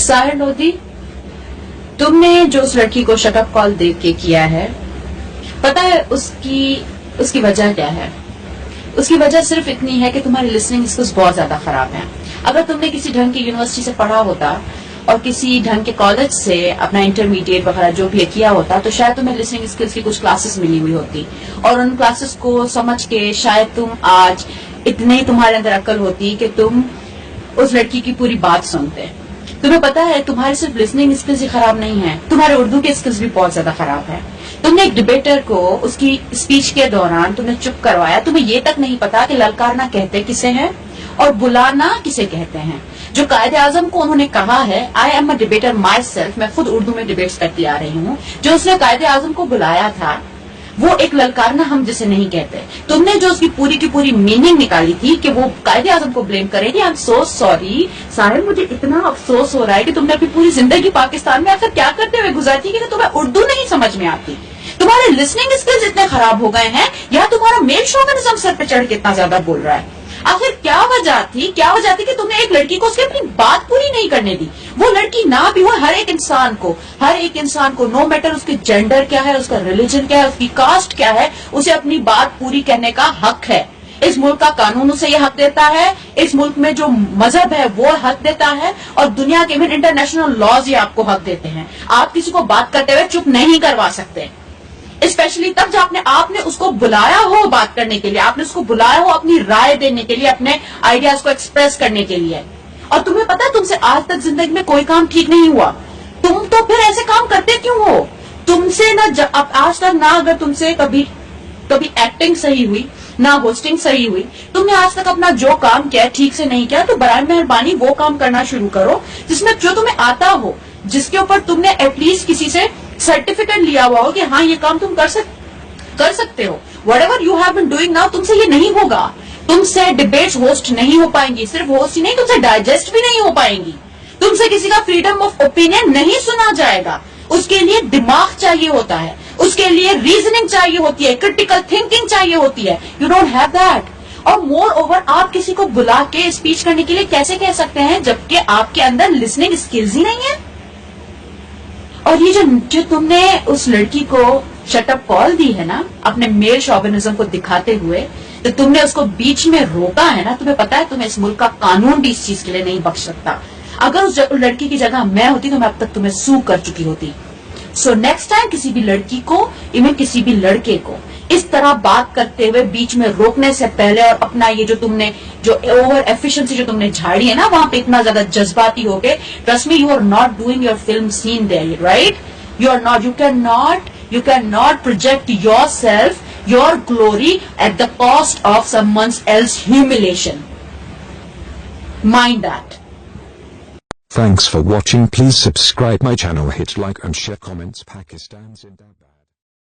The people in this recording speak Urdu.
ساحر لودھی، تم نے جو اس لڑکی کو شٹ اپ کال دے کے کیا ہے، پتا ہے اس کی وجہ کیا ہے؟ اس کی وجہ صرف اتنی ہے کہ تمہاری لسننگ اسکلز بہت زیادہ خراب ہیں. اگر تم نے کسی ڈھنگ کی یونیورسٹی سے پڑھا ہوتا اور کسی ڈھنگ کے کالج سے اپنا انٹرمیڈیٹ وغیرہ جو بھی کیا ہوتا تو شاید تمہیں لسننگ اسکلز کی کچھ کلاسز ملی ہوئی ہوتی، اور ان کلاسز کو سمجھ کے شاید تم آج اتنے تمہارے اندر عقل ہوتی کہ تم اس لڑکی کی پوری بات سنتے. تمہیں پتا ہے تمہارے صرف لسننگ اسکلز ہی خراب نہیں ہیں، تمہارے اردو کے اسکلز بھی بہت زیادہ خراب ہیں. تم نے ایک ڈبیٹر کو اس کی اسپیچ کے دوران تم نے چپ کروایا، تمہیں یہ تک نہیں پتا کہ للکارنا کہتے کسے ہیں اور بلانا کسے کہتے ہیں. جو قائد اعظم کو انہوں نے کہا ہے I am a debater my self, میں خود اردو میں ڈبیٹس کرتی آ رہی ہوں، جو اس نے قائد اعظم کو بلایا تھا وہ ایک للکارنا ہم جسے نہیں کہتے. تم نے جو اس کی پوری میننگ نکالی تھی کہ وہ قائد اعظم کو بلیم کرے گی. آئی ایم سو سوری ساحر، مجھے اتنا افسوس ہو رہا ہے کہ تم نے اپنی پوری زندگی پاکستان میں آخر کیا کرتے ہوئے گزارتی کہ تمہیں اردو نہیں سمجھ میں آتی. تمہارے لسننگ اسکلز اتنے خراب ہو گئے ہیں یا تمہارا میل شوونزم سر پہ چڑھ کے اتنا زیادہ بول رہا ہے؟ آخر کیا وجہ تھی کہ تم نے ایک لڑکی کو اس کی اپنی بات پوری نہیں کرنے دی؟ وہ لڑکی نہ بھی ہو، ہر ایک انسان کو نو میٹر اس کے جینڈر کیا ہے، اس کا ریلیجن کیا ہے، اس کی کاسٹ کیا ہے، اسے اپنی بات پوری کہنے کا حق ہے. اس ملک کا قانون اسے یہ حق دیتا ہے، اس ملک میں جو مذہب ہے وہ حق دیتا ہے، اور دنیا کے بھی انٹرنیشنل لاز یہ آپ کو حق دیتے ہیں. آپ کسی کو بات کرتے ہوئے چپ نہیں کروا سکتے، اسپیشلی تب جب آپ نے اس کو بلایا ہو بات کرنے کے لیے، آپ نے اس کو بلایا ہو اپنی رائے دینے کے لیے، اپنے آئیڈیاز کو ایکسپریس کرنے کے لیے. اور تمہیں پتا تم سے آج تک زندگی میں کوئی کام ٹھیک نہیں ہوا، تم تو پھر ایسے کام کرتے کیوں ہو؟ تم سے نہ آج تک نہ اگر تم سے کبھی ایکٹنگ صحیح ہوئی، نہ ہوسٹنگ صحیح ہوئی، تم نے آج تک اپنا جو کام کیا ٹھیک سے نہیں کیا، تو برائے مہربانی وہ کام کرنا شروع کرو جس میں جو تمہیں آتا ہو، جس کے اوپر تم نے ایٹ لیسٹ کسی سے سرٹیفکیٹ لیا ہوا ہو کہ ہاں یہ کام تم کر سکتے ہو. Whatever you have been doing now, تم سے یہ نہیں ہوگا. تم سے ڈبیٹس ہوسٹ نہیں ہو پائیں گی، صرف ہوسٹ ہی نہیں، تم سے ڈائجسٹ بھی نہیں ہو پائیں گی. تم سے کسی کا فریڈم آف اوپینین نہیں سنا جائے گا. اس کے لیے دماغ چاہیے ہوتا ہے، اس کے لیے ریزننگ چاہیے ہوتی ہے، کریٹیکل تھنکنگ چاہیے ہوتی ہے. You don't have that. اور مور اوور آپ کسی کو بلا کے اسپیچ کرنے کے لیے کیسے کہہ سکتے ہیں جبکہ آپ کے اندر لسننگ اسکلز ہی نہیں ہے؟ اور یہ جو تم نے اس لڑکی کو شٹ اپ کال دی ہے نا اپنے میل شوونزم کو دکھاتے ہوئے، تو تم نے اس کو بیچ میں روکا ہے نا، تمہیں پتا ہے تمہیں اس ملک کا قانون بھی اس چیز کے لیے نہیں بخش سکتا. اگر اس لڑکی کی جگہ میں ہوتی تو میں اب تک تمہیں سو کر چکی ہوتی. سو نیکسٹ ٹائم کسی بھی لڑکی کو، ایون کسی بھی لڑکے کو اس طرح بات کرتے ہوئے بیچ میں روکنے سے پہلے، اور اپنا یہ جو تم نے جو اوور ایفیشنسی جو تم نے جھاڑی ہے نا وہاں پہ اتنا زیادہ جذباتی ہو کے، trust me you are not doing your film scene there, right? You cannot project yourself, your glory at the cost of someone else's humiliation. Mind that. Thanks for watching. Please subscribe my channel, hit like and share comments. Pakistan Zindabad.